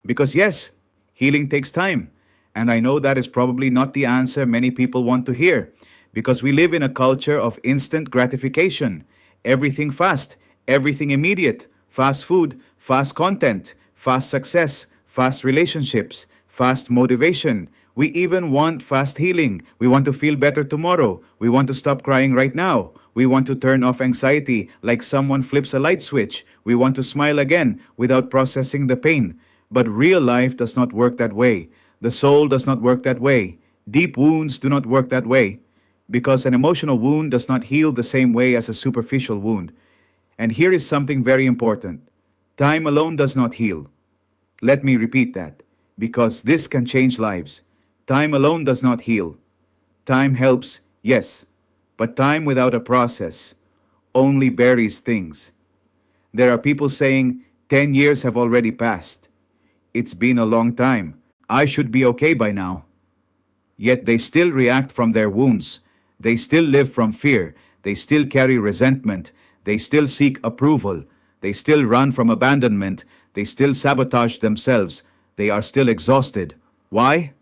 Because yes, healing takes time. And I know that is probably not the answer many people want to hear. Because we live in a culture of instant gratification. Everything fast, everything immediate. Fast food, fast content, fast success, fast relationships, fast motivation. We even want fast healing. We want to feel better tomorrow. We want to stop crying right now. We want to turn off anxiety like someone flips a light switch. We want to smile again without processing the pain. But real life does not work that way. The soul does not work that way. Deep wounds do not work that way. Because an emotional wound does not heal the same way as a superficial wound. And here is something very important. Time alone does not heal. Let me repeat that, because this can change lives. Time alone does not heal. Time helps, yes, but time without a process only buries things. There are people saying, 10 years have already passed. It's been a long time. I should be okay by now. Yet they still react from their wounds. They still live from fear. They still carry resentment. They still seek approval. They still run from abandonment. They still sabotage themselves. They are still exhausted. Why?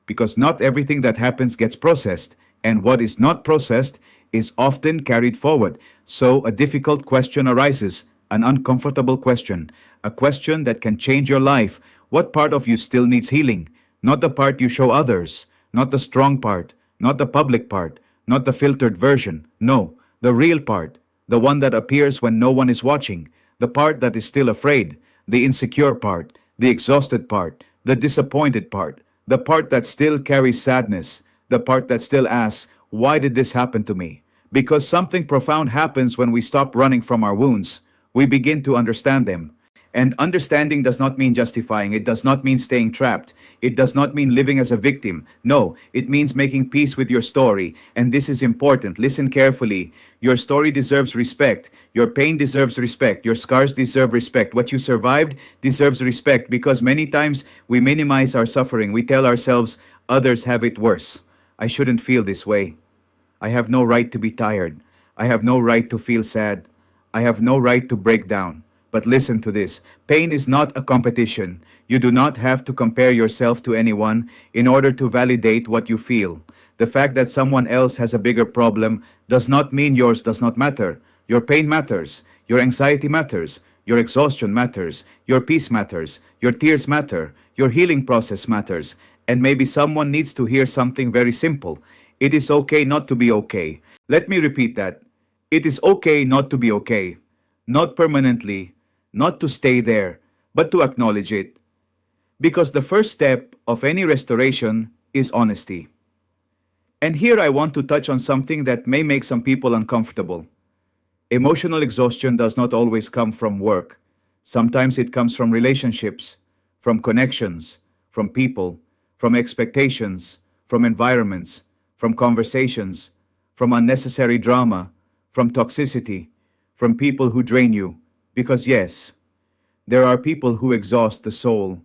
Because not everything that happens gets processed, and what is not processed is often carried forward. So a difficult question arises, an uncomfortable question, a question that can change your life. What part of you still needs healing? Not the part you show others, not the strong part, not the public part, not the filtered version. No, the real part, the one that appears when no one is watching, the part that is still afraid, the insecure part, the exhausted part, the disappointed part, the part that still carries sadness, the part that still asks, why did this happen to me? Because something profound happens when we stop running from our wounds. We begin to understand them. And understanding does not mean justifying. It does not mean staying trapped. It does not mean living as a victim. No, it means making peace with your story. And this is important. Listen carefully. Your story deserves respect. Your pain deserves respect. Your scars deserve respect. What you survived deserves respect, because many times we minimize our suffering. We tell ourselves, others have it worse. I shouldn't feel this way. I have no right to be tired. I have no right to feel sad. I have no right to break down. But listen to this. Pain is not a competition. You do not have to compare yourself to anyone in order to validate what you feel. The fact that someone else has a bigger problem does not mean yours does not matter. Your pain matters. Your anxiety matters. Your exhaustion matters. Your peace matters. Your tears matter. Your healing process matters. And maybe someone needs to hear something very simple. It is okay not to be okay. Let me repeat that. It is okay not to be okay. Not permanently. Not to stay there, but to acknowledge it. Because the first step of any restoration is honesty. And here I want to touch on something that may make some people uncomfortable. Emotional exhaustion does not always come from work. Sometimes it comes from relationships, from connections, from people, from expectations, from environments, from conversations, from unnecessary drama, from toxicity, from people who drain you. Because yes, there are people who exhaust the soul.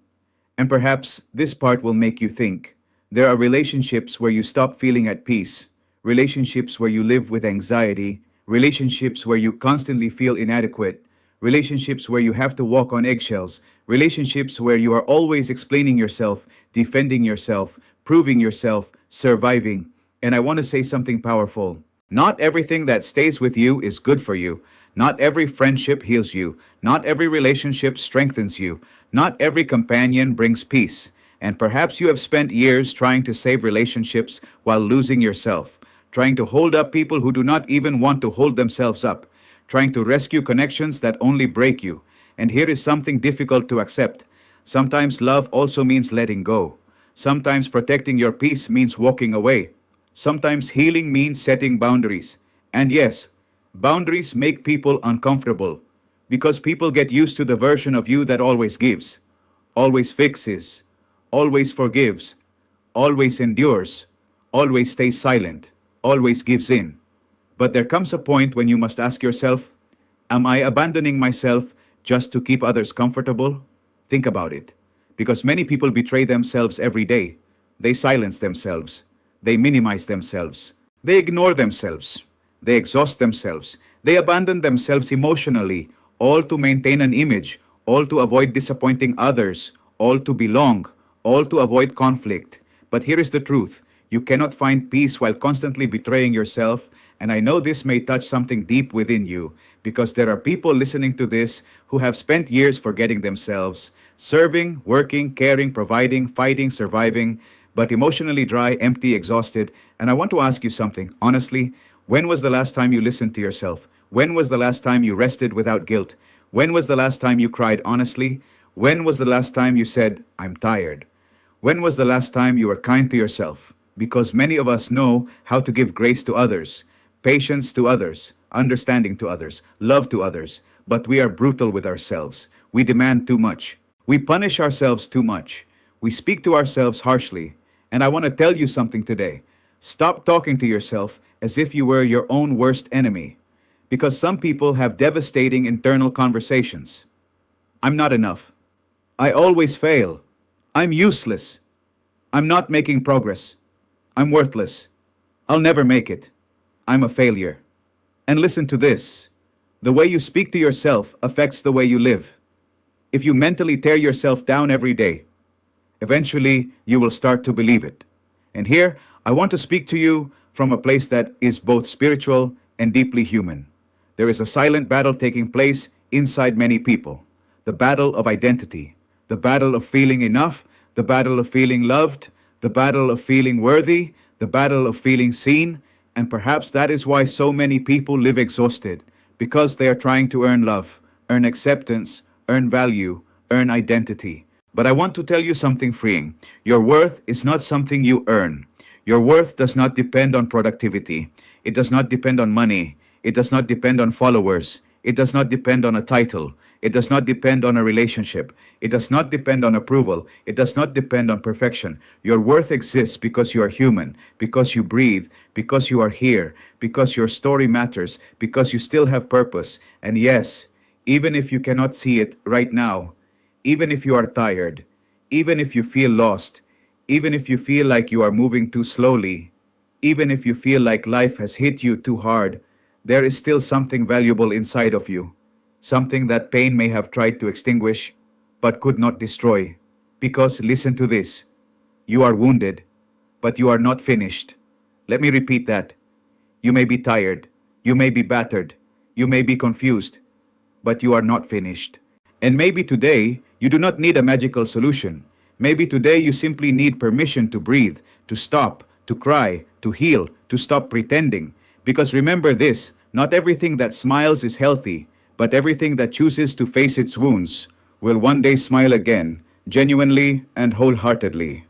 And perhaps this part will make you think. There are relationships where you stop feeling at peace, relationships where you live with anxiety, relationships where you constantly feel inadequate, relationships where you have to walk on eggshells, relationships where you are always explaining yourself, defending yourself, proving yourself, surviving. And I want to say something powerful. Not everything that stays with you is good for you. Not every friendship heals you. Not every relationship strengthens you. Not every companion brings peace. And perhaps you have spent years trying to save relationships while losing yourself, trying to hold up people who do not even want to hold themselves up, trying to rescue connections that only break you. And here is something difficult to accept. Sometimes love also means letting go. Sometimes protecting your peace means walking away. Sometimes healing means setting boundaries. And yes, boundaries make people uncomfortable because people get used to the version of you that always gives, always fixes, always forgives, always endures, always stays silent, always gives in. But there comes a point when you must ask yourself, am I abandoning myself just to keep others comfortable? Think about it. Because many people betray themselves every day. They silence themselves. They minimize themselves. They ignore themselves. They exhaust themselves. They abandon themselves emotionally, all to maintain an image, all to avoid disappointing others, all to belong, all to avoid conflict. But here is the truth: you cannot find peace while constantly betraying yourself. And I know this may touch something deep within you, because there are people listening to this who have spent years forgetting themselves, serving, working, caring, providing, fighting, surviving, but emotionally dry, empty, exhausted. And I want to ask you something. Honestly, when was the last time you listened to yourself? When was the last time you rested without guilt? When was the last time you cried honestly? When was the last time you said, I'm tired? When was the last time you were kind to yourself? Because many of us know how to give grace to others, patience to others, understanding to others, love to others, but we are brutal with ourselves. We demand too much. We punish ourselves too much. We speak to ourselves harshly. And I want to tell you something today. Stop talking to yourself as if you were your own worst enemy. Because some people have devastating internal conversations. I'm not enough. I always fail. I'm useless. I'm not making progress. I'm worthless. I'll never make it. I'm a failure. And listen to this. The way you speak to yourself affects the way you live. If you mentally tear yourself down every day, eventually you will start to believe it. And here, I want to speak to you from a place that is both spiritual and deeply human. There is a silent battle taking place inside many people. The battle of identity. The battle of feeling enough. The battle of feeling loved. The battle of feeling worthy. The battle of feeling seen. And perhaps that is why so many people live exhausted. Because they are trying to earn love, earn acceptance, earn value, earn identity. But I want to tell you something freeing. Your worth is not something you earn. Your worth does not depend on productivity. It does not depend on money. It does not depend on followers. It does not depend on a title. It does not depend on a relationship. It does not depend on approval. It does not depend on perfection. Your worth exists because you are human, because you breathe, because you are here, because your story matters, because you still have purpose. And yes, even if you cannot see it right now, even if you are tired, even if you feel lost, even if you feel like you are moving too slowly, even if you feel like life has hit you too hard, there is still something valuable inside of you. Something that pain may have tried to extinguish, but could not destroy. Because, listen to this, you are wounded, but you are not finished. Let me repeat that. You may be tired, you may be battered, you may be confused, but you are not finished. And maybe today, you do not need a magical solution. Maybe today you simply need permission to breathe, to stop, to cry, to heal, to stop pretending. Because remember this, not everything that smiles is healthy, but everything that chooses to face its wounds will one day smile again, genuinely and wholeheartedly.